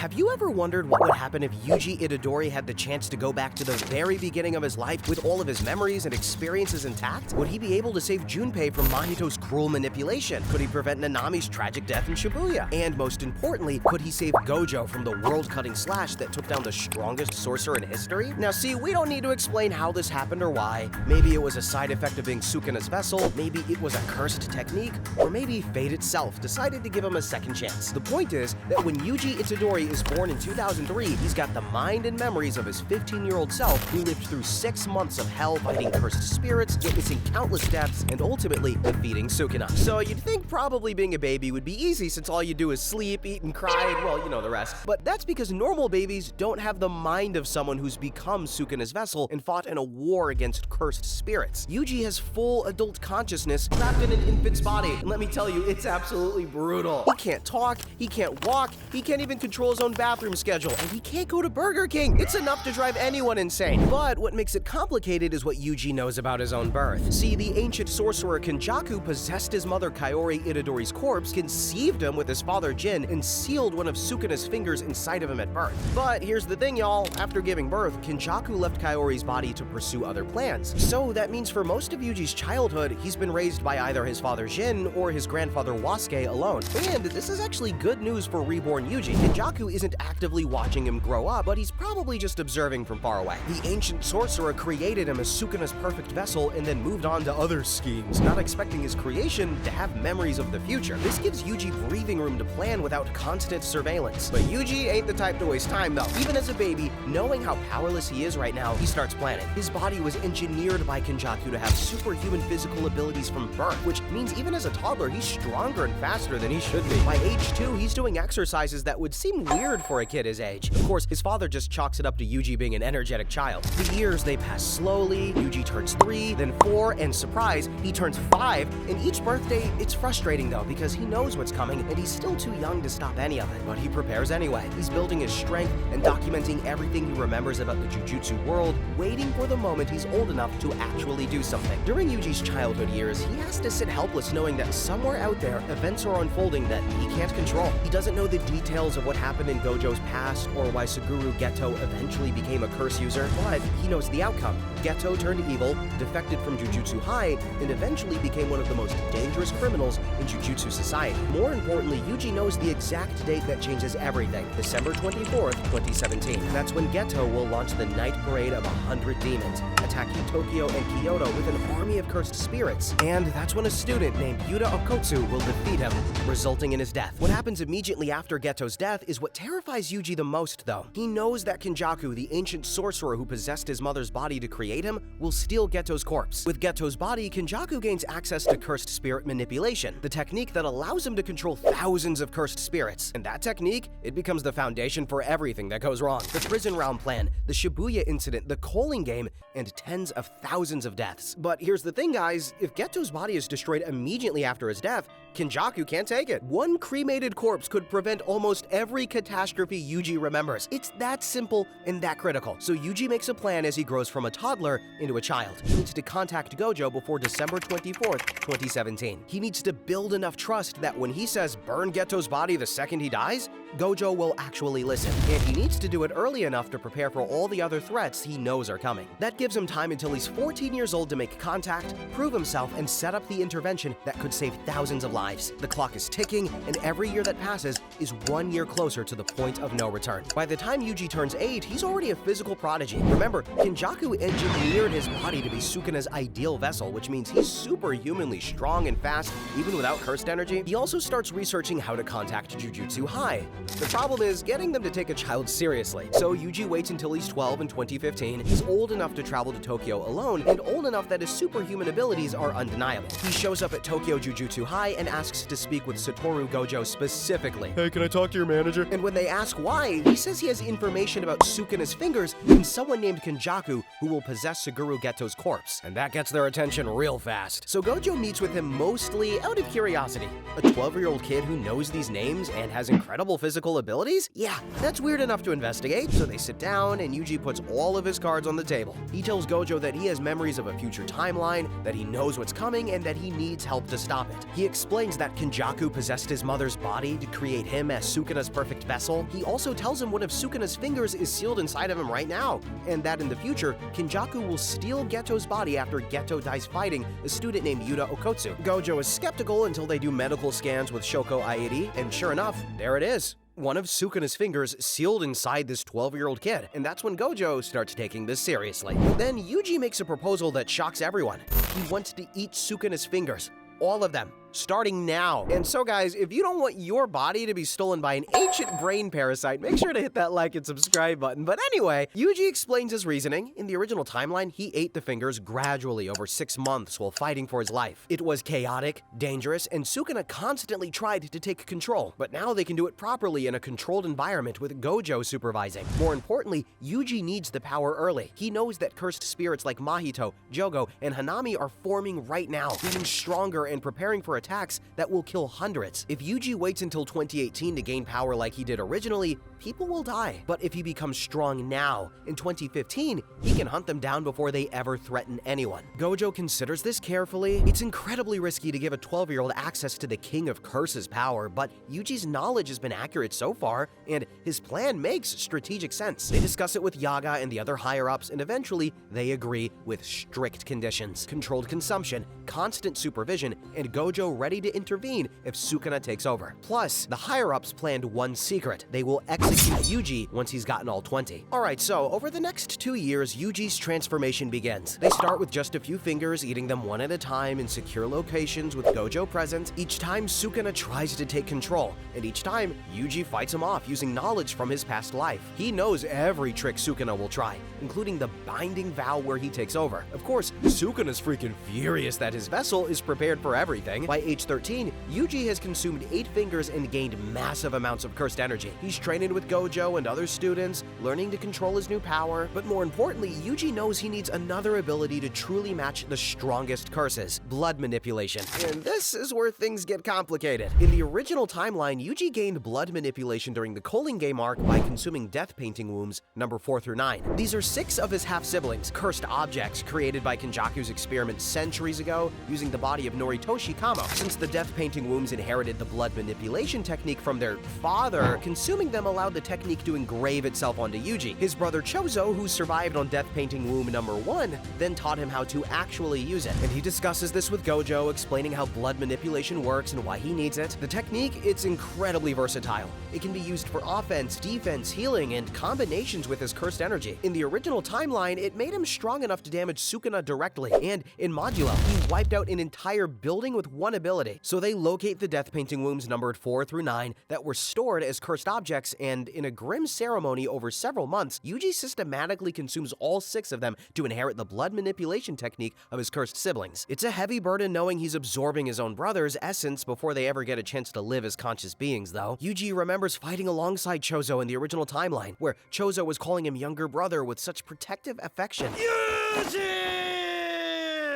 Have you ever wondered what would happen if Yuji Itadori had the chance to go back to the very beginning of his life with all of his memories and experiences intact? Would he be able to save Junpei from Mahito's cruel manipulation? Could he prevent Nanami's tragic death in Shibuya? And most importantly, could he save Gojo from the world-cutting slash that took down the strongest sorcerer in history? Now see, we don't need to explain how this happened or why. Maybe it was a side effect of being Sukuna's vessel, maybe it was a cursed technique, or maybe fate itself decided to give him a second chance. The point is that when Yuji Itadori is born in 2003, he's got the mind and memories of his 15-year-old self who lived through 6 months of hell fighting cursed spirits, witnessing countless deaths, and ultimately defeating Sukuna. So you'd think probably being a baby would be easy since all you do is sleep, eat, and cry, and well, you know the rest. But that's because normal babies don't have the mind of someone who's become Sukuna's vessel and fought in a war against cursed spirits. Yuji has full adult consciousness trapped in an infant's body, and let me tell you, it's absolutely brutal. He can't talk, he can't walk, he can't even control his own bathroom schedule, and he can't go to Burger King. It's enough to drive anyone insane. But what makes it complicated is what Yuji knows about his own birth. See, the ancient sorcerer Kenjaku possessed his mother Kaori Itadori's corpse, conceived him with his father Jin, and sealed one of Sukuna's fingers inside of him at birth. But here's the thing, y'all. After giving birth, Kenjaku left Kaori's body to pursue other plans. So that means for most of Yuji's childhood, he's been raised by either his father Jin or his grandfather Wasuke alone. And this is actually good news for Reborn Yuji. Kenjaku isn't actively watching him grow up, but he's probably just observing from far away. The ancient sorcerer created him as Sukuna's perfect vessel and then moved on to other schemes, not expecting his creation to have memories of the future. This gives Yuji breathing room to plan without constant surveillance. But Yuji ain't the type to waste time though. Even as a baby, knowing how powerless he is right now, he starts planning. His body was engineered by Kenjaku to have superhuman physical abilities from birth, which means even as a toddler, he's stronger and faster than he should be. By age 2, he's doing exercises that would seem weird for a kid his age. Of course, his father just chalks it up to Yuji being an energetic child. The years, they pass slowly. Yuji turns 3, then 4, and surprise, he turns 5. And each birthday, it's frustrating though, because he knows what's coming and he's still too young to stop any of it. But he prepares anyway. He's building his strength and documenting everything he remembers about the Jujutsu world, waiting for the moment he's old enough to actually do something. During Yuji's childhood years, he has to sit helpless knowing that somewhere out there, events are unfolding that he can't control. He doesn't know the details of what happened in Gojo's past or why Suguru Geto eventually became a curse user, but he knows the outcome. Geto turned evil, defected from Jujutsu High, and eventually became one of the most dangerous criminals in Jujutsu society. More importantly, Yuji knows the exact date that changes everything, December 24th, 2017. That's when Geto will launch the Night Parade of 100 Demons, attacking Tokyo and Kyoto with an army of cursed spirits. And that's when a student named Yuta Okotsu will defeat him, resulting in his death. What happens immediately after Geto's death is what terrifies Yuji the most, though. He knows that Kenjaku, the ancient sorcerer who possessed his mother's body to create him, will steal Geto's corpse. With Geto's body, Kenjaku gains access to cursed spirit manipulation, the technique that allows him to control thousands of cursed spirits. And that technique, it becomes the foundation for everything that goes wrong. The prison round plan, the Shibuya incident, the coaling game, and tens of thousands of deaths. But here's the thing, guys, if Geto's body is destroyed immediately after his death, Kenjaku can't take it. One cremated corpse could prevent almost every catastrophe Yuji remembers. It's that simple and that critical. So Yuji makes a plan as he grows from a toddler into a child. He needs to contact Gojo before December 24th, 2017. He needs to build enough trust that when he says burn Geto's body the second he dies, Gojo will actually listen. And he needs to do it early enough to prepare for all the other threats he knows are coming. That gives him time until he's 14 years old to make contact, prove himself, and set up the intervention that could save thousands of lives. The clock is ticking, and every year that passes is 1 year closer to the point of no return. By the time Yuji turns 8, he's already a physical prodigy. Remember, Kenjaku engineered his body to be Sukuna's ideal vessel, which means he's superhumanly strong and fast, even without cursed energy. He also starts researching how to contact Jujutsu High. The problem is getting them to take a child seriously. So Yuji waits until he's 12 in 2015. He's old enough to travel to Tokyo alone, and old enough that his superhuman abilities are undeniable. He shows up at Tokyo Jujutsu High and asks to speak with Satoru Gojo specifically. Hey, can I talk to your manager? And when they ask why, he says he has information about Sukuna's fingers and someone named Kenjaku who will possess Suguru Geto's corpse. And that gets their attention real fast. So Gojo meets with him mostly out of curiosity. A 12-year-old kid who knows these names and has incredible physical abilities? Yeah, that's weird enough to investigate. So they sit down and Yuji puts all of his cards on the table. He tells Gojo that he has memories of a future timeline, that he knows what's coming, and that he needs help to stop it. He explains explains that Kenjaku possessed his mother's body to create him as Sukuna's perfect vessel, he also tells him one of Sukuna's fingers is sealed inside of him right now, and that in the future, Kenjaku will steal Geto's body after Geto dies fighting a student named Yuta Okotsu. Gojo is skeptical until they do medical scans with Shoko Airi, and sure enough, there it is. One of Sukuna's fingers sealed inside this 12-year-old kid, and that's when Gojo starts taking this seriously. Then Yuji makes a proposal that shocks everyone. He wants to eat Sukuna's fingers. All of them. Starting now. And so guys, if you don't want your body to be stolen by an ancient brain parasite, make sure to hit that like and subscribe button. But anyway, Yuji explains his reasoning. In the original timeline, he ate the fingers gradually over 6 months while fighting for his life. It was chaotic, dangerous, and Sukuna constantly tried to take control. But now they can do it properly in a controlled environment with Gojo supervising. More importantly, Yuji needs the power early. He knows that cursed spirits like Mahito, Jogo, and Hanami are forming right now, getting stronger and preparing for attacks that will kill hundreds. If Yuji waits until 2018 to gain power like he did originally, people will die. But if he becomes strong now, in 2015, he can hunt them down before they ever threaten anyone. Gojo considers this carefully. It's incredibly risky to give a 12-year-old access to the King of Curses power, but Yuji's knowledge has been accurate so far, and his plan makes strategic sense. They discuss it with Yaga and the other higher-ups, and eventually, they agree with strict conditions: controlled consumption, constant supervision, and Gojo ready to intervene if Sukuna takes over. Plus, the higher-ups planned one secret: they will execute Yuji once he's gotten all 20. Alright, so over the next 2 years, Yuji's transformation begins. They start with just a few fingers, eating them one at a time in secure locations with Gojo present. Each time, Sukuna tries to take control, and each time, Yuji fights him off using knowledge from his past life. He knows every trick Sukuna will try, including the binding vow where he takes over. Of course, Sukuna's freaking furious that his vessel is prepared for everything. By age 13, Yuji has consumed 8 fingers and gained massive amounts of cursed energy. He's training with Gojo and other students, learning to control his new power, but more importantly, Yuji knows he needs another ability to truly match the strongest curses: blood manipulation. And this is where things get complicated. In the original timeline, Yuji gained blood manipulation during the Culling Game arc by consuming death painting wombs number 4 through 9. These are 6 of his half-siblings, cursed objects created by Kenjaku's experiment centuries ago using the body of Noritoshi Kamo. Since the death painting wombs inherited the blood manipulation technique from their father, consuming them allowed the technique to engrave itself onto Yuji. His brother Chozo, who survived on death painting womb number 1, then taught him how to actually use it. And he discusses this with Gojo, explaining how blood manipulation works and why he needs it. The technique, it's incredibly versatile. It can be used for offense, defense, healing, and combinations with his cursed energy. In the original timeline, it made him strong enough to damage Sukuna directly, and in Modulo, he wiped out an entire building with one ability. So they locate the death painting wombs numbered 4 through 9 that were stored as cursed objects, and in a grim ceremony over several months, Yuji systematically consumes all 6 of them to inherit the blood manipulation technique of his cursed siblings. It's a heavy burden knowing he's absorbing his own brother's essence before they ever get a chance to live as conscious beings, though. Yuji remembers fighting alongside Chozo in the original timeline, where Chozo was calling him younger brother with such protective affection. Yuji!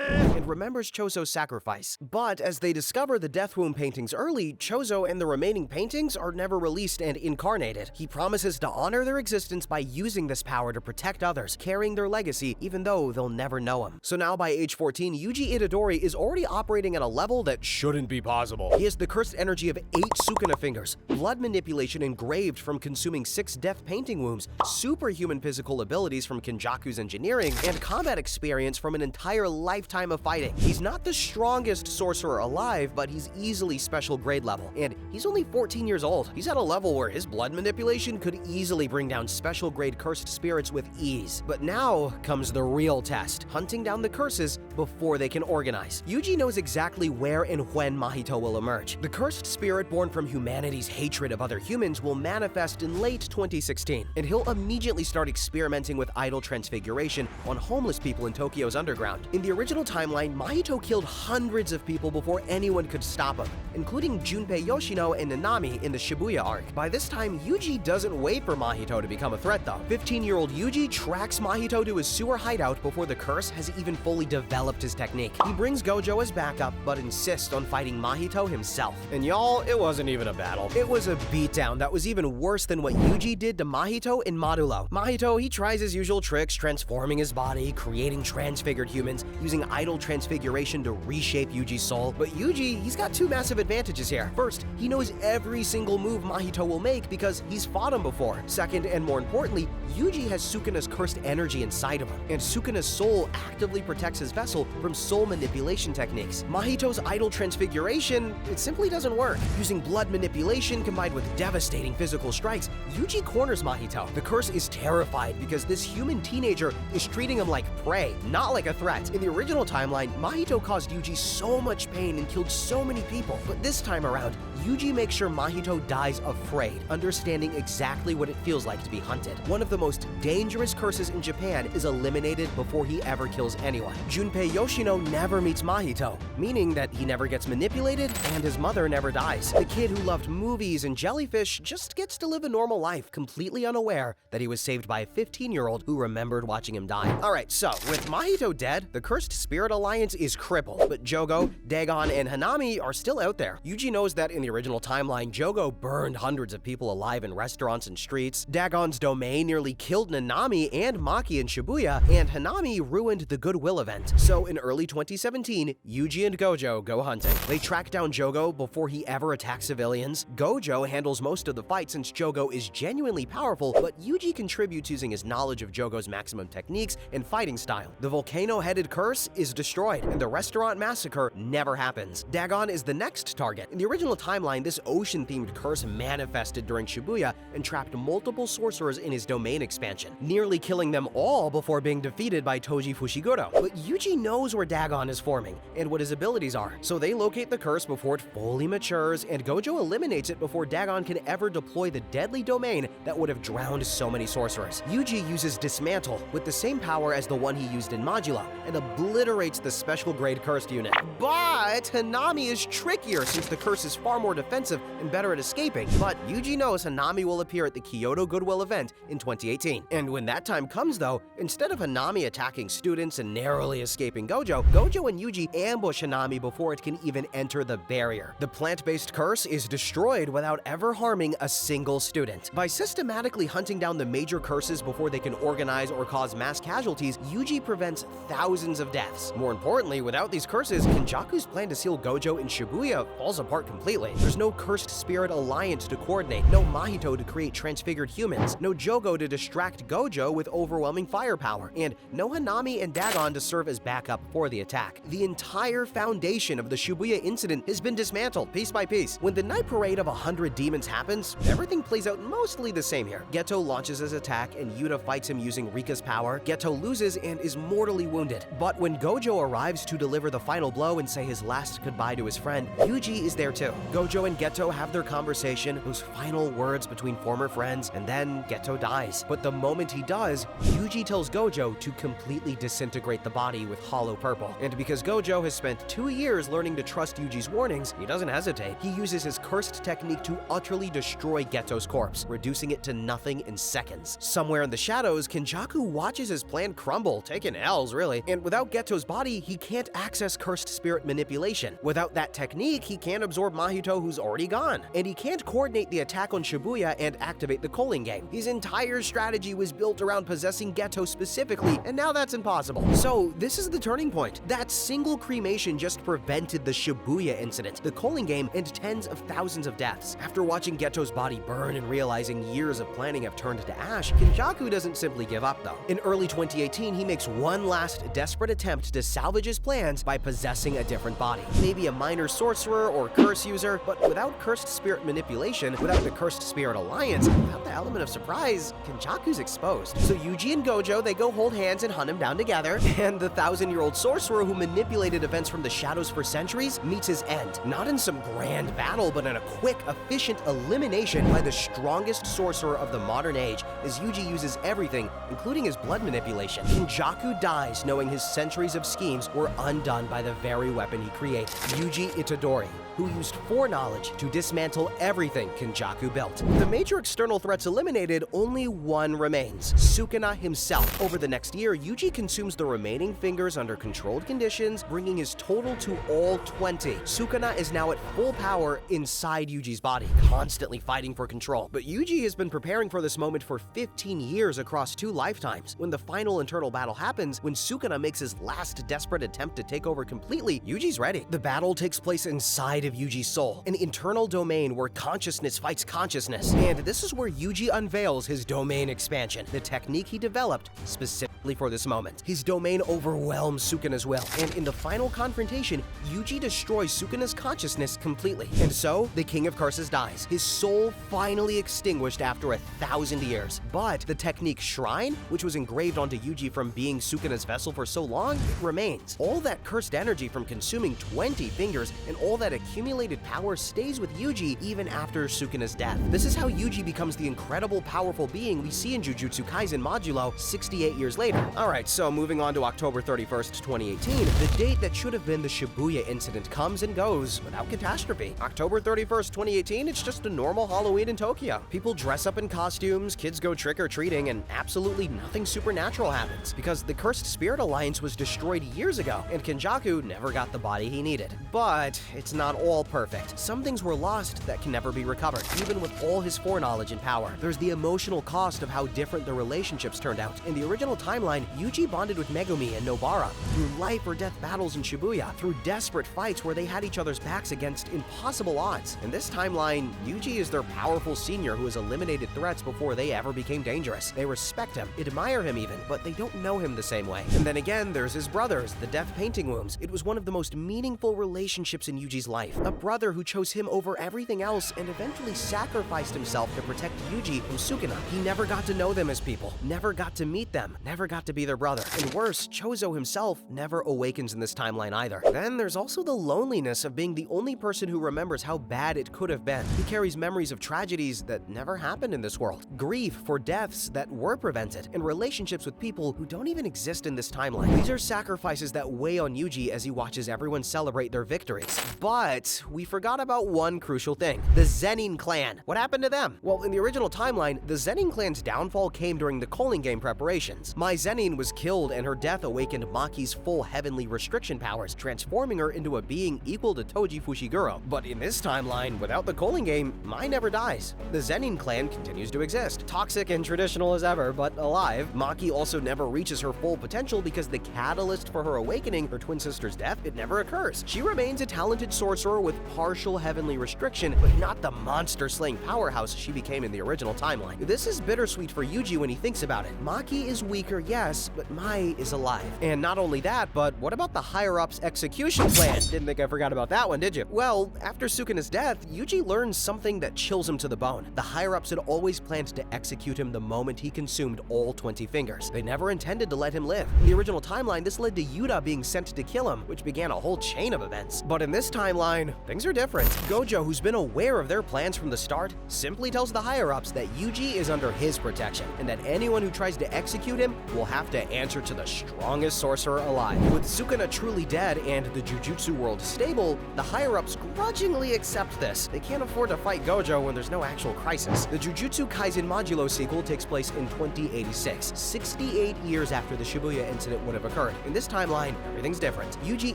And remembers Chozo's sacrifice. But as they discover the Death Womb paintings early, Chozo and the remaining paintings are never released and incarnated. He promises to honor their existence by using this power to protect others, carrying their legacy even though they'll never know him. So now by age 14, Yuji Itadori is already operating at a level that shouldn't be possible. He has the cursed energy of 8 Sukuna fingers, blood manipulation engraved from consuming 6 death painting wombs, superhuman physical abilities from Kenjaku's engineering, and combat experience from an entire lifetime of fighting. He's not the strongest sorcerer alive, but he's easily special grade level, and he's only 14 years old. He's at a level where his blood manipulation could easily bring down special grade cursed spirits with ease. But now comes the real test, hunting down the curses before they can organize. Yuji knows exactly where and when Mahito will emerge. The cursed spirit born from humanity's hatred of other humans will manifest in late 2016, and he'll immediately start experimenting with idol transfiguration on homeless people in Tokyo's underground. In the original timeline, Mahito killed hundreds of people before anyone could stop him, including Junpei Yoshino and Nanami in the Shibuya arc. By this time, Yuji doesn't wait for Mahito to become a threat though. 15-year-old Yuji tracks Mahito to his sewer hideout before the curse has even fully developed his technique. He brings Gojo as backup, but insists on fighting Mahito himself. And y'all, it wasn't even a battle. It was a beatdown that was even worse than what Yuji did to Mahito in Modulo. Mahito, he tries his usual tricks, transforming his body, creating transfigured humans, using idol transfiguration transfiguration to reshape Yuji's soul. But Yuji, he's got two massive advantages here. First, he knows every single move Mahito will make because he's fought him before. Second, and more importantly, Yuji has Sukuna's cursed energy inside of him, and Sukuna's soul actively protects his vessel from soul manipulation techniques. Mahito's idle transfiguration, it simply doesn't work. Using blood manipulation combined with devastating physical strikes, Yuji corners Mahito. The curse is terrified because this human teenager is treating him like prey, not like a threat. In the original timeline, Mahito caused Yuji so much pain and killed so many people, but this time around, Yuji makes sure Mahito dies afraid, understanding exactly what it feels like to be hunted. One of the most dangerous curses in Japan is eliminated before he ever kills anyone. Junpei Yoshino never meets Mahito, meaning that he never gets manipulated and his mother never dies. The kid who loved movies and jellyfish just gets to live a normal life, completely unaware that he was saved by a 15-year-old who remembered watching him die. Alright, so with Mahito dead, the Cursed Spirit Alliance is crippled, but Jogo, Dagon, and Hanami are still out there. Yuji knows that in the original timeline, Jogo burned hundreds of people alive in restaurants and streets, Dagon's domain nearly killed Nanami and Maki in Shibuya, and Hanami ruined the Goodwill event. So in early 2017, Yuji and Gojo go hunting. They track down Jogo before he ever attacks civilians. Gojo handles most of the fight since Jogo is genuinely powerful, but Yuji contributes using his knowledge of Jogo's maximum techniques and fighting style. The volcano-headed curse is destroyed, and the restaurant massacre never happens. Dagon is the next target. In the original timeline, this ocean-themed curse manifested during Shibuya and trapped multiple sorcerers in his domain expansion, nearly killing them all before being defeated by Toji Fushiguro. But Yuji knows where Dagon is forming and what his abilities are, so they locate the curse before it fully matures, and Gojo eliminates it before Dagon can ever deploy the deadly domain that would have drowned so many sorcerers. Yuji uses Dismantle with the same power as the one he used in Modulo and obliterates the special grade cursed unit. But Hanami is trickier since the curse is far more defensive and better at escaping. But Yuji knows Hanami will appear at the Kyoto Goodwill event in 2018. And when that time comes though, instead of Hanami attacking students and narrowly escaping Gojo, Gojo and Yuji ambush Hanami before it can even enter the barrier. The plant-based curse is destroyed without ever harming a single student. By systematically hunting down the major curses before they can organize or cause mass casualties, Yuji prevents thousands of deaths. More importantly, without these curses, Kenjaku's plan to seal Gojo in Shibuya falls apart completely. There's no Cursed Spirit Alliance to coordinate, no Mahito to create transfigured humans, no Jogo to distract Gojo with overwhelming firepower, and no Hanami and Dagon to serve as backup for the attack. The entire foundation of the Shibuya incident has been dismantled piece by piece. When the night parade of 100 demons happens, everything plays out mostly the same here. Geto launches his attack and Yuta fights him using Rika's power. Geto loses and is mortally wounded. But when Gojo arrives to deliver the final blow and say his last goodbye to his friend, Yuji is there too. Gojo and Geto have their conversation, those final words between former friends, and then Geto dies. But the moment he does, Yuji tells Gojo to completely disintegrate the body with hollow purple. And because Gojo has spent 2 years learning to trust Yuji's warnings, he doesn't hesitate. He uses his cursed technique to utterly destroy Geto's corpse, reducing it to nothing in seconds. Somewhere in the shadows, Kenjaku watches his plan crumble, taking L's really, and without Geto's body, he can't access cursed spirit manipulation. Without that technique, he can't absorb Mahito who's already gone, and he can't coordinate the attack on Shibuya and activate the Culling Game. His entire strategy was built around possessing Geto specifically, and now that's impossible. So this is the turning point. That single cremation just prevented the Shibuya incident, the Culling Game, and tens of thousands of deaths. After watching Geto's body burn and realizing years of planning have turned to ash, Kenjaku doesn't simply give up though. In early 2018, he makes one last desperate attempt to salvage his plans by possessing a different body. Maybe a minor sorcerer or curse user, but without cursed spirit manipulation, without the Cursed Spirit Alliance, without the element of surprise, Kenjaku's exposed. So Yuji and Gojo, they go hold hands and hunt him down together, and the 1,000-year-old sorcerer who manipulated events from the shadows for centuries meets his end. Not in some grand battle, but in a quick, efficient elimination by the strongest sorcerer of the modern age, as Yuji uses everything, including his blood manipulation. Kenjaku dies knowing his centuries of schemes were undone by the very weapon he created. Yuji Itadori, who used foreknowledge to dismantle everything Kenjaku built. With the major external threats eliminated, only one remains: Sukuna himself. Over the next year, Yuji consumes the remaining fingers under controlled conditions, bringing his total to all 20. Sukuna is now at full power inside Yuji's body, constantly fighting for control. But Yuji has been preparing for this moment for 15 years across 2 lifetimes. When the final internal battle happens, when Sukuna makes his last desperate attempt to take over completely, Yuji's ready. The battle takes place inside of Yuji's soul, an internal domain where consciousness fights consciousness. And this is where Yuji unveils his domain expansion, the technique he developed specifically for this moment. His domain overwhelms Sukuna's will, and in the final confrontation, Yuji destroys Sukuna's consciousness completely. And so, the King of Curses dies, his soul finally extinguished after 1,000 years. But the technique Shrine, which was engraved onto Yuji from being Sukuna's vessel for so long, it remains. All that cursed energy from consuming 20 fingers and all that accumulated power stays with Yuji even after Sukuna's death. This is how Yuji becomes the incredible powerful being we see in Jujutsu Kaisen Modulo 68 years later. Alright, so moving on to October 31st, 2018, the date that should have been the Shibuya incident comes and goes without catastrophe. October 31st, 2018, it's just a normal Halloween in Tokyo. People dress up in costumes, kids go trick-or-treating, and absolutely nothing supernatural happens, because the Cursed Spirit Alliance was destroyed years ago, and Kenjaku never got the body he needed. But it's not all perfect. Some things were lost that can never be recovered, even with all his foreknowledge and power. There's the emotional cost of how different the relationships turned out. In the original timeline, Yuji bonded with Megumi and Nobara through life or death battles in Shibuya, through desperate fights where they had each other's backs against impossible odds. In this timeline, Yuji is their powerful senior who has eliminated threats before they ever became dangerous. They respect him, admire him even, but they don't know him the same way. And then again, there's his brothers, the Death Painting Wombs. It was one of the most meaningful relationships in Yuji's life. A brother who chose him over everything else and eventually sacrificed himself to protect Yuji from Sukuna. He never got to know them as people, never got to meet them, never got to be their brother. And worse, Chozo himself never awakens in this timeline either. Then there's also the loneliness of being the only person who remembers how bad it could have been. He carries memories of tragedies that never happened in this world, grief for deaths that were prevented, and relationships with people who don't even exist in this timeline. These are sacrifices that weigh on Yuji as he watches everyone celebrate their victories. But we forgot about one crucial thing: the Zenin clan. What happened to them? Well, in the original timeline, the Zenin clan's downfall came during the Calling Game preparations. Mai Zenin was killed, and her death awakened Maki's full heavenly restriction powers, transforming her into a being equal to Toji Fushiguro. But in this timeline, without the Calling Game, Mai never dies. The Zenin clan continues to exist, toxic and traditional as ever, but alive. Maki also never reaches her full potential because the catalyst for her awakening, her twin sister's death, it never occurs. She remains a talented sorcerer with partial heavenly restriction, but not the monster-slaying powerhouse she became in the original timeline. This is bittersweet for Yuji when he thinks about it. Maki is weaker, yes, but Mai is alive. And not only that, but what about the higher-ups' execution plan? Didn't think I forgot about that one, did you? Well, after Sukuna's death, Yuji learns something that chills him to the bone. The higher-ups had always planned to execute him the moment he consumed all 20 fingers. They never intended to let him live. In the original timeline, this led to Yuta being sent to kill him, which began a whole chain of events. But in this timeline, things are different. Gojo, who's been aware of their plans from the start, simply tells the higher-ups that Yuji is under his protection, and that anyone who tries to execute him will have to answer to the strongest sorcerer alive. With Sukuna truly dead and the Jujutsu world stable, the higher-ups grudgingly accept this. They can't afford to fight Gojo when there's no actual crisis. The Jujutsu Kaisen Modulo sequel takes place in 2086, 68 years after the Shibuya incident would have occurred. In this timeline, everything's different. Yuji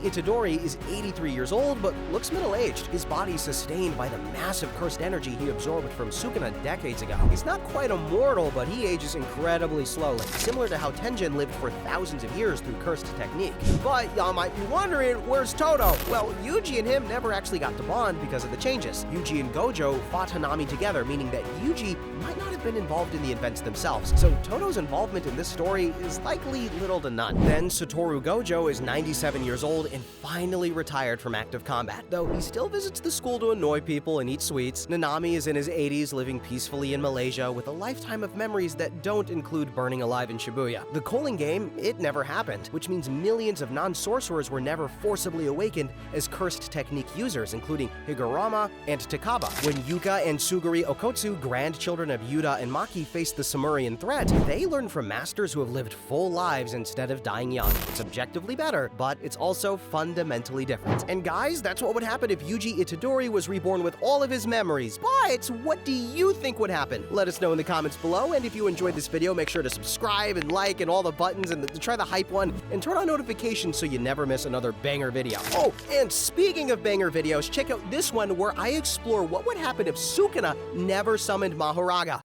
Itadori is 83 years old, but looks middle-aged. His body sustained by the massive cursed energy he absorbed from Sukuna decades ago. He's not quite immortal, but he ages incredibly slowly, similar to how Tenjin lived for thousands of years through cursed technique. But y'all might be wondering, where's Todo? Well, Yuji and him never actually got to bond because of the changes. Yuji and Gojo fought Hanami together, meaning that Yuji might not have been involved in the events themselves, so Todo's involvement in this story is likely little to none. Then Satoru Gojo is 97 years old and finally retired from active combat, though he still visits the school to annoy people and eat sweets. Nanami is in his 80s, living peacefully in Malaysia with a lifetime of memories that don't include burning alive in Shibuya. The Calling Game, it never happened, which means millions of non-sorcerers were never forcibly awakened as cursed technique users, including Higurama and Takaba. When Yuka and Suguri Okotsu, grandchildren of Yuta Sukuna and Maki faced the Sumerian threat, they learned from masters who have lived full lives instead of dying young. It's objectively better, but it's also fundamentally different. And guys, that's what would happen if Yuji Itadori was reborn with all of his memories. But what do you think would happen? Let us know in the comments below, and if you enjoyed this video, make sure to subscribe and like and all the buttons and try the hype one, and turn on notifications so you never miss another banger video. Oh, and speaking of banger videos, check out this one where I explore what would happen if Sukuna never summoned Mahoraga.